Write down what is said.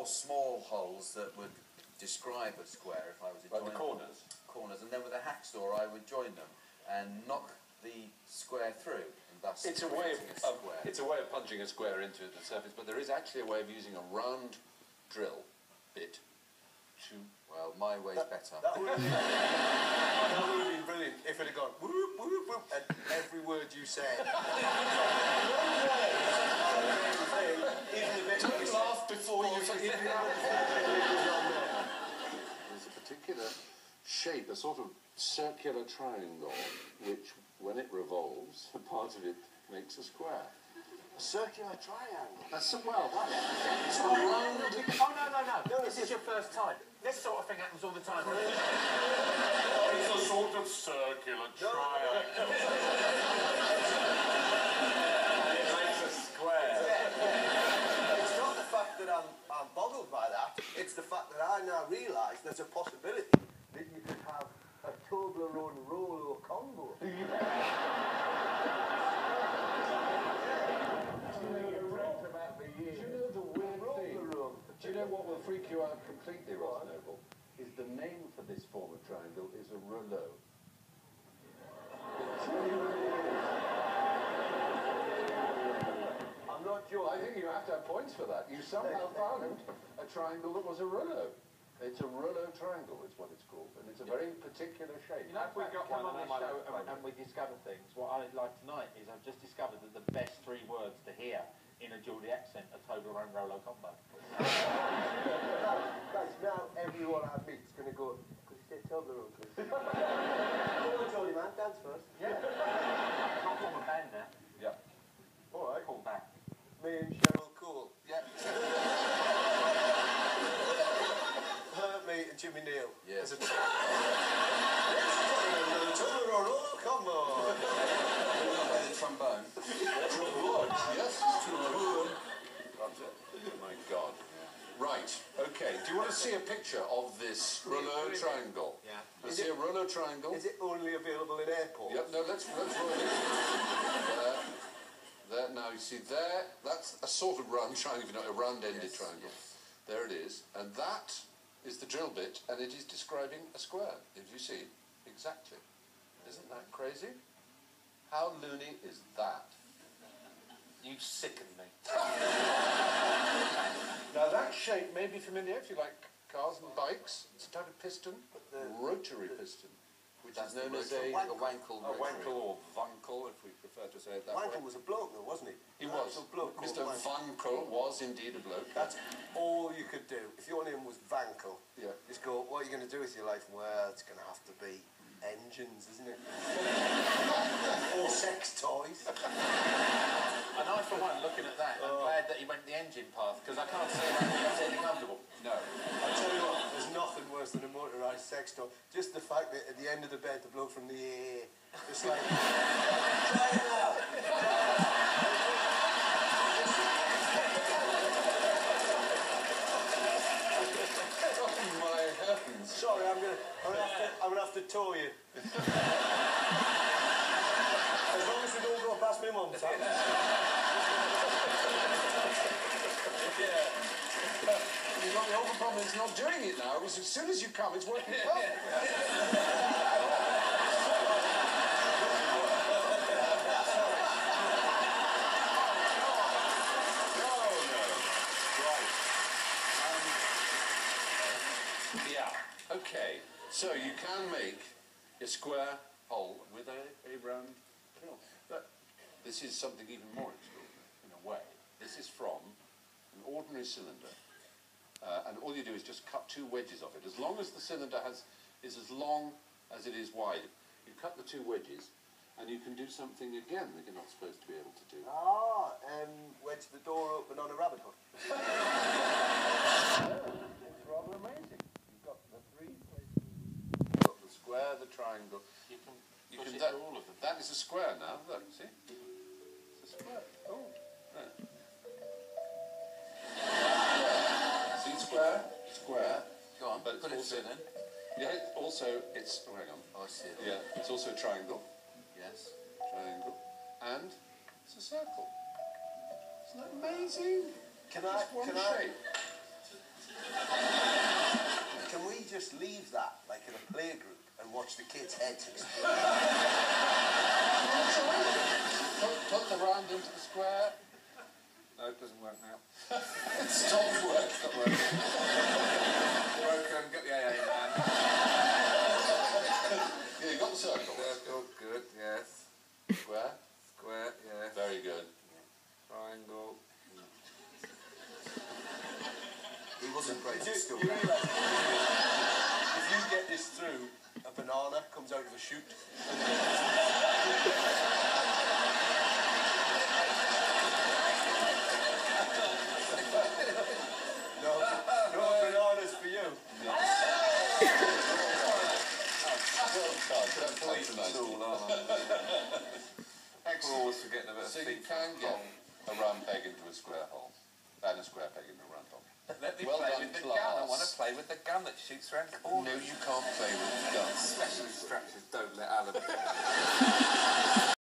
small holes that would describe a square if I was a Like the corners? Corners, and then with a hacksaw I would join them and knock the square through, and thus It's a way creating a square. it's a way of punching a square into the surface, but there is actually a way of using a round drill bit to... Well, my way's better. That would have been brilliant if it had gone whoop, whoop, whoop, and every word you said. Don't laugh before you forget. There's a particular shape, a sort of circular triangle, which, when it revolves, a part of it makes a square. A circular triangle. That's well, that's Oh, no. This is your first time. This sort of thing happens all the time. It's a sort of circular triangle. It makes a square. It's not the fact that I'm boggled by that, it's the fact that I now realise there's a possibility that you could have a Toblerone rolo combo. Do you know what will freak you out completely, Ross Noble? Is the name for this form of triangle is a rolo. I'm not sure. I think you have to have points for that. You somehow found a triangle that was a rolo. It's a rolo triangle is what it's called, and it's a very particular shape. You know, if we got one on the show and we discover things, what I'd like tonight is I've just discovered that the best 3 words to hear in a Geordie accent are Toblerone rolo combo. Guys, now everyone I meet is going to go, could you say Toblerone, please? Come on, Geordie man, dance first. Yeah. Can't form a band now. Yeah. All right. Call back. Me and Cheryl Cole. Yeah. Me and Jimmy Neal. Yeah. As a team. Toblerone, oh, come on. Play the trombone. Trombone, yes. Trombone. That's it. Oh my God. Right, okay. Do you want to see a picture of this rolo triangle? Yeah. Let's see a rolo triangle. Is it only available in airports? Yep, no, let's roll it. There, now you see there, that's a sort of round triangle, you know, a round-ended triangle. Yes. There it is, and that is the drill bit, and it is describing a square, if you see, exactly. Isn't that crazy? How loony is that? You sicken me. Now that shape may be familiar if you like cars and bikes. It's a type of piston, rotary piston, which That's is known as a wankle. a wankle or vunkel, if we prefer to say it that Wankel way. was a bloke though, wasn't he? He was. A bloke called Mr. Vankel was indeed a bloke. That's all you could do. If your name was Vankel, Yeah. just go, what are you going to do with your life? Well, it's going to have to be engines, isn't it? Or sex toys. And I, for one, looking at that, I'm glad that he went the engine path, because I can't see how it's any comfortable. No. I'll tell you what, there's nothing worse than a motorised sex toy. Just the fact that at the end of the bed, the bloke from the AA, just like, try it out. Oh my heavens. Sorry, I'm gonna have to tow you. As long as we don't go past my mum's house. Yeah. The only problem is not doing it now, because as soon as you come, it's working perfectly. Okay, so you can make a square hole with a round drill. But this is something even more extraordinary, in a way. This is from an ordinary cylinder, and all you do is just cut 2 wedges of it. As long as the cylinder is as long as it is wide, you cut the 2 wedges, and you can do something again that you're not supposed to be able to do. Wedge the door open on a rabbit hole. It's rather amazing. You've got the 3 places. You've got the square, the triangle. You can You push can it that, through all of them. that is a square now, look, see? It's a square. Oh, there. See, square, square. Go on, But it's put it also, through then. yeah, also, it's, oh, hang on. Oh, I see it. Yeah, it's also a triangle, Yes. triangle, and it's a circle. Isn't that amazing? Can Just one shape. watch the kids' heads explode. Put the round into the square. No, it doesn't work now. Stop work. Stop working. Broken, get the AA man. Yeah, you got the circle. Circle, good, yes. Square. Square, yes. Very good. Triangle. He wasn't great at school. You realise if you get this through, a banana comes out of a shoot. No bananas for you. Complete tool, aren't I? We're always forgetting about So you feet. can get a round peg into a square hole, and a square peg into a round hole. Let me Well play done, with the class. gun. I want to play with the gun that shoots around corners. No, you can't play with guns. Special instructions, don't let Alan.